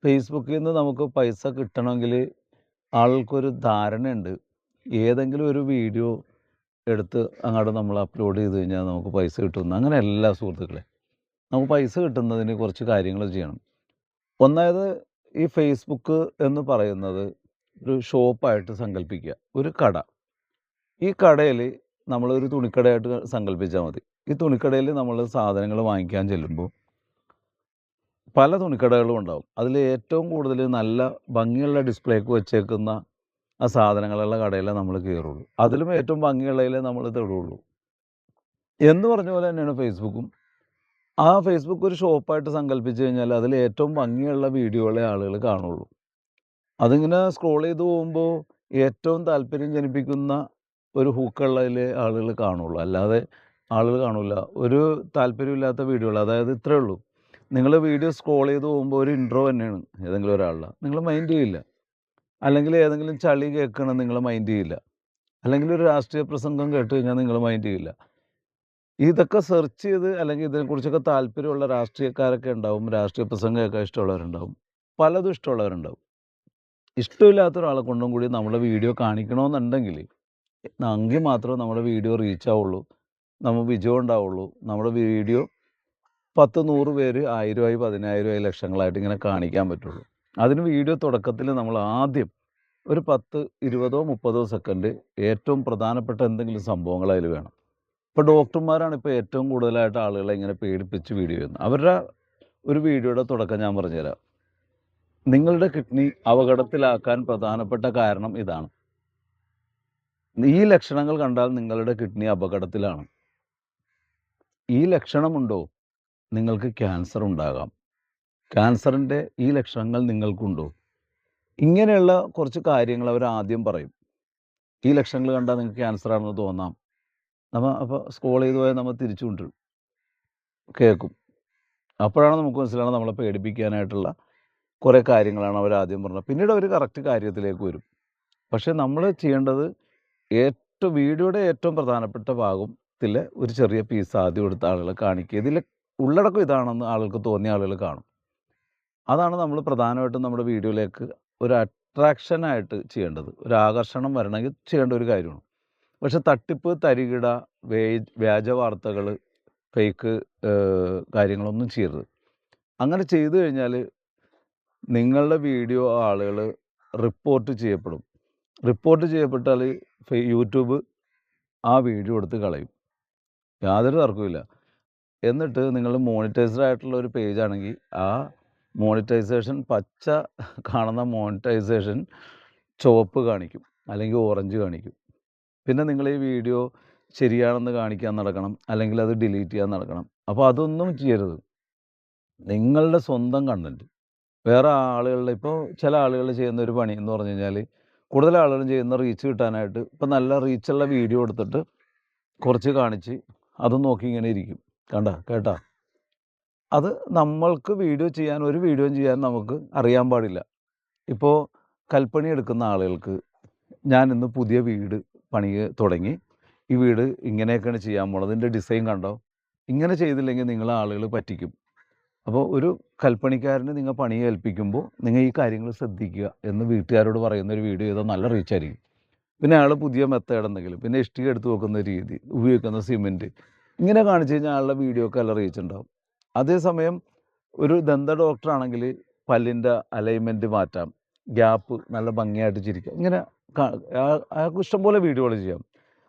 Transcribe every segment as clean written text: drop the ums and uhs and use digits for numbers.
ഫേസ്ബുക്കിൽ നിന്ന് നമുക്ക് പൈസ കിട്ടണമെങ്കിൽ ആൾക്കൊരു ധാരണയുണ്ട്. ഏതെങ്കിലും ഒരു വീഡിയോ എടുത്ത് അങ്ങോട്ട് നമ്മൾ അപ്ലോഡ് ചെയ്ത് കഴിഞ്ഞാൽ നമുക്ക് പൈസ കിട്ടുമെന്ന്. അങ്ങനെയല്ല സുഹൃത്തുക്കളെ. നമുക്ക് പൈസ കിട്ടുന്നതിന് കുറച്ച് കാര്യങ്ങൾ ചെയ്യണം. ഒന്നായത് ഈ ഫേസ്ബുക്ക് എന്ന് പറയുന്നത് ഒരു ഷോപ്പായിട്ട് സങ്കല്പിക്കുക. ഒരു കട. ഈ കടയിൽ നമ്മളൊരു തുണിക്കടയായിട്ട് സങ്കല്പിച്ചാൽ മതി. ഈ തുണിക്കടയിൽ നമ്മൾ സാധനങ്ങൾ വാങ്ങിക്കാൻ ചെല്ലുമ്പോൾ പല തുണിക്കടകളും ഉണ്ടാവും. അതിൽ ഏറ്റവും കൂടുതൽ നല്ല ഭംഗിയുള്ള ഡിസ്പ്ലേക്ക് വെച്ചേക്കുന്ന ആ സാധനങ്ങളുള്ള കടയിലേ നമ്മൾ കയറുള്ളൂ. അതിലും ഏറ്റവും ഭംഗിയുള്ളതിലേ നമ്മൾ തൊടുകയുള്ളൂ. എന്ന് പറഞ്ഞ പോലെ തന്നെയാണ് ഫേസ്ബുക്കും. ആ ഫേസ്ബുക്ക് ഒരു ഷോപ്പായിട്ട് സങ്കല്പിച്ച് കഴിഞ്ഞാൽ അതിൽ ഏറ്റവും ഭംഗിയുള്ള വീഡിയോകളെ ആളുകൾ കാണുള്ളൂ. അതിങ്ങനെ സ്ക്രോൾ ചെയ്ത് പോകുമ്പോൾ ഏറ്റവും താല്പര്യം ജനിപ്പിക്കുന്ന ഒരു ഹൂക്കുള്ളതിലേ ആളുകൾ കാണുള്ളൂ. അല്ലാതെ ആളുകൾ കാണില്ല. ഒരു താല്പര്യമില്ലാത്ത വീഡിയോകൾ, അതായത് ഇത്രയേ ഉള്ളൂ. നിങ്ങൾ വീഡിയോ സ്ക്രോൾ ചെയ്ത് പോകുമ്പോൾ ഒരു ഇൻട്രോ തന്നെയാണ് ഏതെങ്കിലും ഒരാളുടെ, നിങ്ങൾ മൈൻഡ് ചെയ്യില്ല. അല്ലെങ്കിൽ ഏതെങ്കിലും ചളി കേൾക്കണം നിങ്ങൾ മൈൻഡ് ചെയ്യില്ല. അല്ലെങ്കിൽ ഒരു രാഷ്ട്രീയ പ്രസംഗം കേട്ട് കഴിഞ്ഞാൽ നിങ്ങൾ മൈൻഡ് ചെയ്യില്ല. ഇതൊക്കെ സെർച്ച് ചെയ്ത് അല്ലെങ്കിൽ ഇതിനെക്കുറിച്ചൊക്കെ താല്പര്യമുള്ള രാഷ്ട്രീയക്കാരൊക്കെ ഉണ്ടാവും, രാഷ്ട്രീയ പ്രസംഗം കേൾക്കാൻ ഇഷ്ടമുള്ളവരുണ്ടാവും, പലതും ഇഷ്ടമുള്ളവരുണ്ടാവും. ഇഷ്ടമില്ലാത്ത ഒരാളെ കൊണ്ടും കൂടി നമ്മുടെ വീഡിയോ കാണിക്കണമെന്നുണ്ടെങ്കിൽ എങ്കിൽ മാത്രമേ നമ്മുടെ വീഡിയോ റീച്ച് ആവുള്ളൂ, നമ്മൾ വിജയം ഉണ്ടാവുള്ളൂ. നമ്മുടെ വീഡിയോ 10-100 പേര് 1000ആയി 10,000ആയി ലക്ഷങ്ങളായിട്ട് ഇങ്ങനെ കാണിക്കാൻ പറ്റുള്ളൂ. അതിന് വീഡിയോ തുടക്കത്തിൽ നമ്മൾ ആദ്യം ഒരു 10-20-30 സെക്കൻഡ് ഏറ്റവും പ്രധാനപ്പെട്ട എന്തെങ്കിലും സംഭവങ്ങൾ അതിൽ വേണം. ഇപ്പോൾ ഡോക്ടർമാരാണ് ഇപ്പോൾ ഏറ്റവും കൂടുതലായിട്ട് ആളുകളെ ഇങ്ങനെ പേടിപ്പിച്ച് വീഡിയോ ചെയ്യുന്നത്. അവരുടെ ഒരു വീഡിയോയുടെ തുടക്കം ഞാൻ പറഞ്ഞുതരാം. നിങ്ങളുടെ കിഡ്നി അപകടത്തിലാക്കാൻ പ്രധാനപ്പെട്ട കാരണം ഇതാണ്. ഈ ലക്ഷണങ്ങൾ കണ്ടാൽ നിങ്ങളുടെ കിഡ്നി അപകടത്തിലാണ്. ഈ ലക്ഷണമുണ്ടോ, നിങ്ങൾക്ക് ക്യാൻസർ ഉണ്ടാകാം. ക്യാൻസറിൻ്റെ ഈ ലക്ഷണങ്ങൾ നിങ്ങൾക്കുണ്ടോ? ഇങ്ങനെയുള്ള കുറച്ച് കാര്യങ്ങൾ അവർ ആദ്യം പറയും. ഈ ലക്ഷണങ്ങൾ കണ്ടാൽ നിങ്ങൾക്ക് ക്യാൻസർ ആണെന്ന് തോന്നാം. അപ്പോൾ സ്ക്രോൾ ചെയ്ത് പോയാൽ നമ്മൾ തിരിച്ചു കൊണ്ടുവരും, കേൾക്കും. അപ്പോഴാണ് നമുക്ക് മനസ്സിലാവുന്നത് നമ്മളെ പേടിപ്പിക്കാനായിട്ടുള്ള കുറേ കാര്യങ്ങളാണ് അവർ ആദ്യം പറഞ്ഞത്. പിന്നീട് അവർ കറക്റ്റ് കാര്യത്തിലേക്ക് വരും. പക്ഷേ നമ്മൾ ചെയ്യേണ്ടത് വീഡിയോയുടെ ഏറ്റവും പ്രധാനപ്പെട്ട ഭാഗത്തിൽ ഒരു ചെറിയ പീസ് ആദ്യം എടുത്ത ആളുകളെ കാണിക്കുക. ഇതിൽ ഉള്ളടക്കം ഇതാണെന്ന് ആളുകൾക്ക് തോന്നിയ ആളുകൾ കാണും. അതാണ് നമ്മൾ പ്രധാനമായിട്ടും നമ്മുടെ വീഡിയോയിലേക്ക് ഒരു അട്രാക്ഷനായിട്ട് ചെയ്യേണ്ടത്. ഒരു ആകർഷണം വരണമെങ്കിൽ ചെയ്യേണ്ട ഒരു കാര്യമാണ്. പക്ഷെ തട്ടിപ്പ്, തരികിട, വ്യാജ വാർത്തകൾ, ഫേക്ക് കാര്യങ്ങളൊന്നും ചെയ്യരുത്. അങ്ങനെ ചെയ്തു കഴിഞ്ഞാൽ നിങ്ങളുടെ വീഡിയോ ആളുകൾ റിപ്പോർട്ട് ചെയ്യപ്പെടും. റിപ്പോർട്ട് ചെയ്യപ്പെട്ടാൽ യൂട്യൂബ് ആ വീഡിയോ എടുത്ത് കളയും. യാതൊരു തർക്കവുമില്ല. എന്നിട്ട് നിങ്ങൾ മോണിറ്റൈസ്ഡ് ആയിട്ടുള്ള ഒരു പേജാണെങ്കിൽ ആ മോണിറ്റൈസേഷൻ പച്ച കാണുന്ന മോണിറ്റൈസേഷൻ ചുവപ്പ് കാണിക്കും, അല്ലെങ്കിൽ ഓറഞ്ച് കാണിക്കും. പിന്നെ നിങ്ങൾ ഈ വീഡിയോ ശരിയാണെന്ന് കാണിക്കാൻ നടക്കണം, അല്ലെങ്കിൽ അത് ഡിലീറ്റ് ചെയ്യാൻ നടക്കണം. അപ്പോൾ അതൊന്നും ചെയ്യരുത്. നിങ്ങളുടെ സ്വന്തം കണ്ടൻറ്റ് വേറെ ആളുകളുടെ, ഇപ്പോൾ ചില ആളുകൾ ചെയ്യുന്ന ഒരു പണി എന്ന് പറഞ്ഞു കഴിഞ്ഞാൽ, കൂടുതൽ ആളുകളും ചെയ്യുന്ന റീച്ച് കിട്ടാനായിട്ട് ഇപ്പോൾ നല്ല റീച്ചുള്ള വീഡിയോ എടുത്തിട്ട് കുറച്ച് കാണിച്ച് അതും നോക്കി ഇങ്ങനെ ഇരിക്കും. കേട്ടാ അത് നമ്മൾക്ക് ഒരു വീഡിയോയും ചെയ്യാൻ നമുക്ക് അറിയാൻ പാടില്ല. ഇപ്പോൾ കൽപ്പണി എടുക്കുന്ന ആളുകൾക്ക് ഞാൻ ഇന്ന് പുതിയ വീട് പണി തുടങ്ങി, ഈ വീട് ഇങ്ങനെയൊക്കെയാണ് ചെയ്യാൻ പോണത്, ഇതിൻ്റെ ഡിസൈൻ കണ്ടോ, ഇങ്ങനെ ചെയ്തില്ലെങ്കിൽ നിങ്ങളെ ആളുകൾ പറ്റിക്കും. അപ്പോൾ ഒരു കൽപ്പണിക്കാരന് നിങ്ങൾ പണി ഏൽപ്പിക്കുമ്പോൾ നിങ്ങൾ ഈ കാര്യങ്ങൾ ശ്രദ്ധിക്കുക എന്ന് വീട്ടുകാരോട് പറയുന്ന ഒരു വീഡിയോ ചെയ്താൽ നല്ല റീച്ചായിരിക്കും. പിന്നെ അയാൾ പുതിയ മെത്തേഡ് എന്തെങ്കിലും, പിന്നെ ഇഷ്ടിക എടുത്ത് വെക്കുന്ന രീതി, ഉപയോഗിക്കുന്ന സിമെൻറ്റ്, ഇങ്ങനെ കാണിച്ചു കഴിഞ്ഞാൽ ആളുടെ വീഡിയോക്ക് നല്ല റീച്ച് ഉണ്ടാവും. അതേസമയം ഒരു ദന്ത ഡോക്ടറാണെങ്കിൽ പല്ലിൻ്റെ അലൈൻമെൻറ്റ് മാറ്റാം, ഗ്യാപ്പ് നല്ല ഭംഗിയായിട്ട് ചിരിക്കാം, ഇങ്ങനെ അയാൾക്ക് ഇഷ്ടംപോലെ വീഡിയോകൾ ചെയ്യാം.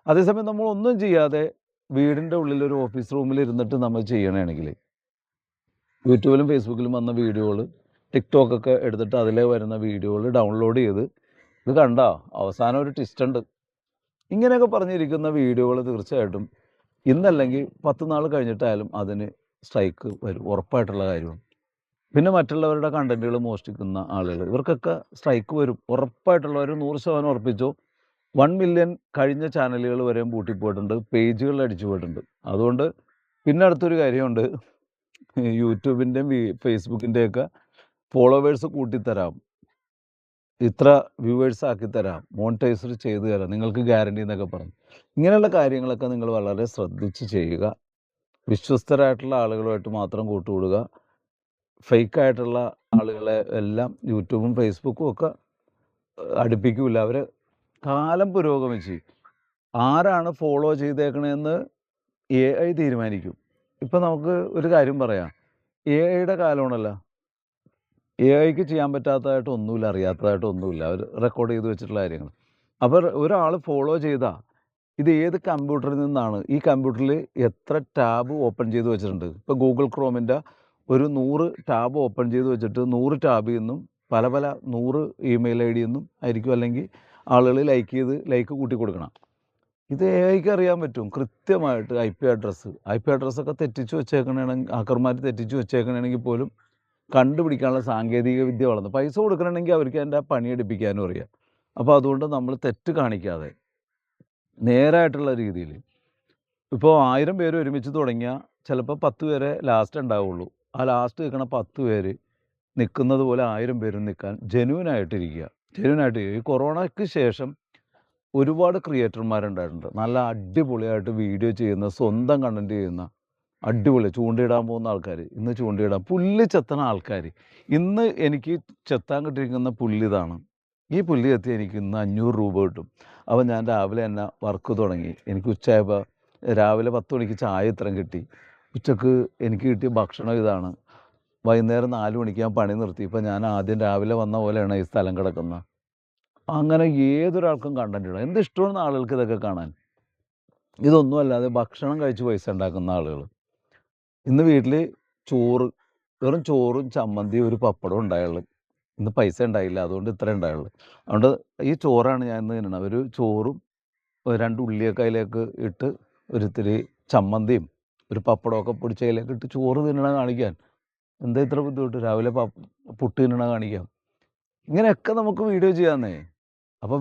അതേസമയം നമ്മളൊന്നും ചെയ്യാതെ വീടിൻ്റെ ഉള്ളിൽ ഒരു ഓഫീസ് റൂമിൽ ഇരുന്നിട്ട് നമ്മൾ ചെയ്യണമെങ്കിൽ യൂട്യൂബിലും ഫേസ്ബുക്കിലും വന്ന വീഡിയോകൾ, ടിക്ടോക്കൊക്കെ എടുത്തിട്ട് അതിലെ വരുന്ന വീഡിയോകൾ ഡൗൺലോഡ് ചെയ്ത് ഇത് കണ്ടോ അവസാനം ഒരു ട്വിസ്റ്റ് ഉണ്ട്, ഇങ്ങനെയൊക്കെ പറഞ്ഞിരിക്കുന്ന വീഡിയോകൾ തീർച്ചയായിട്ടും ഇന്നല്ലെങ്കിൽ 10 നാൾ കഴിഞ്ഞിട്ടായാലും അതിന് സ്ട്രൈക്ക് വരും, ഉറപ്പായിട്ടുള്ള കാര്യമാണ്. പിന്നെ മറ്റുള്ളവരുടെ കണ്ടൻറ്റുകൾ മോഷ്ടിക്കുന്ന ആളുകൾ, ഇവർക്കൊക്കെ സ്ട്രൈക്ക് വരും ഉറപ്പായിട്ടുള്ളവർ. 100% ഉറപ്പിച്ചോ. 1 മില്യൺ കഴിഞ്ഞ ചാനലുകൾ വരെയും പൂട്ടിപ്പോയിട്ടുണ്ട്, പേജുകൾ അടിച്ചു പോയിട്ടുണ്ട്. അതുകൊണ്ട് പിന്നെ അടുത്തൊരു കാര്യമുണ്ട്, യൂട്യൂബിൻ്റെയും ഫേസ്ബുക്കിൻ്റെയൊക്കെ ഫോളോവേഴ്സ് കൂട്ടിത്തരാം, ഇത്ര വ്യൂവേഴ്സ് ആക്കി തരാം, മോണിറ്റൈസർ ചെയ്തു തരാം, നിങ്ങൾക്ക് ഗ്യാരണ്ടി എന്നൊക്കെ പറഞ്ഞു. ഇങ്ങനെയുള്ള കാര്യങ്ങളൊക്കെ നിങ്ങൾ വളരെ ശ്രദ്ധിച്ച് ചെയ്യുക. വിശ്വസ്തരായിട്ടുള്ള ആളുകളുമായിട്ട് മാത്രം കൂട്ടുകൂടുക. ഫേക്കായിട്ടുള്ള ആളുകളെ എല്ലാം യൂട്യൂബും ഫേസ്ബുക്കും ഒക്കെ അടുപ്പിക്കില്ല. അവർ കാലം പുരോഗമിച്ച് ആരാണ് ഫോളോ ചെയ്തേക്കണതെന്ന് AI തീരുമാനിക്കും. ഇപ്പം നമുക്ക് ഒരു കാര്യം പറയാം, AIയുടെ കാലമാണല്ലോ. AIക്ക് ചെയ്യാൻ പറ്റാത്തതായിട്ട് ഒന്നുമില്ല, അറിയാത്തതായിട്ട് ഒന്നുമില്ല. അവർ റെക്കോർഡ് ചെയ്ത് വെച്ചിട്ടുള്ള കാര്യങ്ങൾ. അപ്പോൾ ഒരാൾ ഫോളോ ചെയ്താൽ ഇത് ഏത് കമ്പ്യൂട്ടറിൽ നിന്നാണ്, ഈ കമ്പ്യൂട്ടറിൽ എത്ര ടാബ് ഓപ്പൺ ചെയ്ത് വെച്ചിട്ടുണ്ട്. ഇപ്പോൾ ഗൂഗിൾ ക്രോമിൻ്റെ ഒരു 100 ടാബ് ഓപ്പൺ ചെയ്ത് വെച്ചിട്ട് 100 ടാബിൽ നിന്നും പല 100 ഇമെയിൽ ID നിന്നും ആയിരിക്കും, അല്ലെങ്കിൽ ആളുകൾ ലൈക്ക് കൂട്ടി കൊടുക്കണം. ഇത് AIക്ക് അറിയാൻ പറ്റും കൃത്യമായിട്ട്. IP അഡ്രസ്സൊക്കെ തെറ്റിച്ച് വെച്ചേക്കണമെങ്കിൽ, ഹാക്കർമാർ തെറ്റിച്ച് വെച്ചേക്കണമെങ്കിൽ പോലും കണ്ടുപിടിക്കാനുള്ള സാങ്കേതിക വിദ്യ വളർന്നു. പൈസ കൊടുക്കണമെങ്കിൽ അവർക്ക് അതിൻ്റെ പണിയെടുപ്പിക്കാനും അറിയാം. അപ്പോൾ അതുകൊണ്ട് നമ്മൾ തെറ്റ് കാണിക്കാതെ നേരായിട്ടുള്ള രീതിയിൽ, ഇപ്പോൾ 1000 പേര് ഒരുമിച്ച് തുടങ്ങിയാൽ ചിലപ്പോൾ 10 പേരെ ലാസ്റ്റ് ഉണ്ടാവുള്ളൂ. ആ ലാസ്റ്റ് നിൽക്കണ 10 പേര് നിൽക്കുന്നത് പോലെ 1000 പേരും നിൽക്കാൻ ജെന്യൂനായിട്ടിരിക്കുക. ഈ കൊറോണയ്ക്ക് ശേഷം ഒരുപാട് ക്രിയേറ്റർമാരുണ്ടായിട്ടുണ്ട്. നല്ല അടിപൊളിയായിട്ട് വീഡിയോ ചെയ്യുന്ന, സ്വന്തം കണ്ടൻറ്റ് ചെയ്യുന്ന, അടിപൊളി ചൂണ്ടയിടാൻ പോകുന്ന ആൾക്കാർ, ഇന്ന് ചൂണ്ടയിടാൻ പുല്ല് ചെത്തണ ആൾക്കാർ. ഇന്ന് എനിക്ക് ചെത്താൻ കിട്ടിയിരിക്കുന്ന പുല്ല് ഇതാണ്. ഈ പുല്ല് ചെത്തി എനിക്ക് ഇന്ന് 500 രൂപ കിട്ടും. അപ്പോൾ ഞാൻ രാവിലെ തന്നെ വർക്ക് തുടങ്ങി. എനിക്ക് ഉച്ചയായപ്പോൾ രാവിലെ 10 മണിക്ക് ചായ ഇത്രയും കിട്ടി. ഉച്ചക്ക് എനിക്ക് കിട്ടിയ ഭക്ഷണം ഇതാണ്. വൈകുന്നേരം 4 മണിക്ക് ഞാൻ പണി നിർത്തി. ഇപ്പോൾ ഞാൻ ആദ്യം രാവിലെ വന്ന പോലെയാണ് ഈ സ്ഥലം കിടക്കുന്നത്. അങ്ങനെ ഏതൊരാൾക്കും കണ്ടൻറ്റ് ഇടാം. എന്ത് ഇഷ്ടമാണ് ആളുകൾക്ക് ഇതൊക്കെ കാണാൻ. ഇതൊന്നും അല്ലാതെ ഭക്ഷണം കഴിച്ച് പൈസ ഉണ്ടാക്കുന്ന ആളുകൾ. ഇന്ന് വീട്ടിൽ വെറും ചോറും ചമ്മന്തിയും ഒരു പപ്പടവും ഉണ്ടായുള്ളൂ. ഇന്ന് പൈസ ഉണ്ടായില്ല, അതുകൊണ്ട് ഇത്ര ഉണ്ടായുള്ളൂ. അതുകൊണ്ട് ഈ ചോറാണ് ഞാൻ ഇന്ന് തിന്നണത്. ഒരു ചോറും 2 ഉള്ളിയൊക്കെ അതിലേക്ക് ഇട്ട് ഒരിത്തിരി ചമ്മന്തിയും ഒരു പപ്പടമൊക്കെ പൊടിച്ച് അതിലേക്ക് ഇട്ട് ചോറ് തിന്നണ കാണിക്കാൻ എന്താ ഇത്ര ബുദ്ധിമുട്ട്? രാവിലെ പുട്ട് തിന്നണ കാണിക്കാം. ഇങ്ങനെയൊക്കെ നമുക്ക് വീഡിയോ ചെയ്യാമെന്നേ. അപ്പോൾ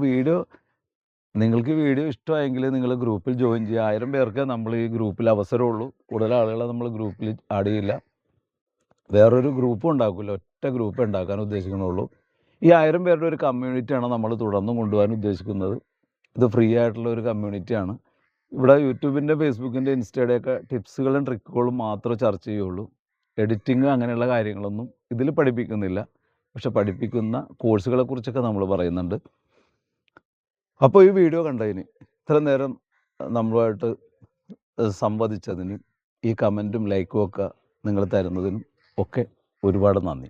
നിങ്ങൾക്ക് വീഡിയോ ഇഷ്ടമായെങ്കിൽ നിങ്ങൾ ഗ്രൂപ്പിൽ ജോയിൻ ചെയ്യുക. 1000 പേർക്ക് നമ്മൾ ഈ ഗ്രൂപ്പിൽ അവസരമുള്ളൂ. കൂടുതൽ ആളുകളെ നമ്മൾ ഗ്രൂപ്പിൽ ആഡ് ചെയ്യില്ല. വേറൊരു ഗ്രൂപ്പും ഉണ്ടാക്കില്ല, ഒറ്റ ഗ്രൂപ്പ് ഉണ്ടാക്കാൻ ഉദ്ദേശിക്കുന്നുള്ളൂ. ഈ 1000 പേരുടെ ഒരു കമ്മ്യൂണിറ്റിയാണ് നമ്മൾ തുടർന്നും കൊണ്ടുപോകാൻ ഉദ്ദേശിക്കുന്നത്. ഇത് ഫ്രീ ആയിട്ടുള്ള ഒരു കമ്മ്യൂണിറ്റിയാണ്. ഇവിടെ യൂട്യൂബിൻ്റെ, ഫേസ്ബുക്കിൻ്റെ, ഇൻസ്റ്റയുടെയൊക്കെ ടിപ്സുകളും ട്രിക്കുകളും മാത്രമേ ചർച്ച ചെയ്യുള്ളൂ. എഡിറ്റിങ് അങ്ങനെയുള്ള കാര്യങ്ങളൊന്നും ഇതിൽ പഠിപ്പിക്കുന്നില്ല. പക്ഷെ പഠിപ്പിക്കുന്ന കോഴ്സുകളെ കുറിച്ചൊക്കെ നമ്മൾ പറയുന്നുണ്ട്. അപ്പോൾ ഈ വീഡിയോ കണ്ടതിന്, ഇത്ര നേരം നമ്മളുമായിട്ട് സംവദിച്ചതിനും, ഈ കമൻറ്റും ലൈക്കും ഒക്കെ നിങ്ങൾ തരുന്നതിനും ഒക്കെ ഒരുപാട് നന്ദി.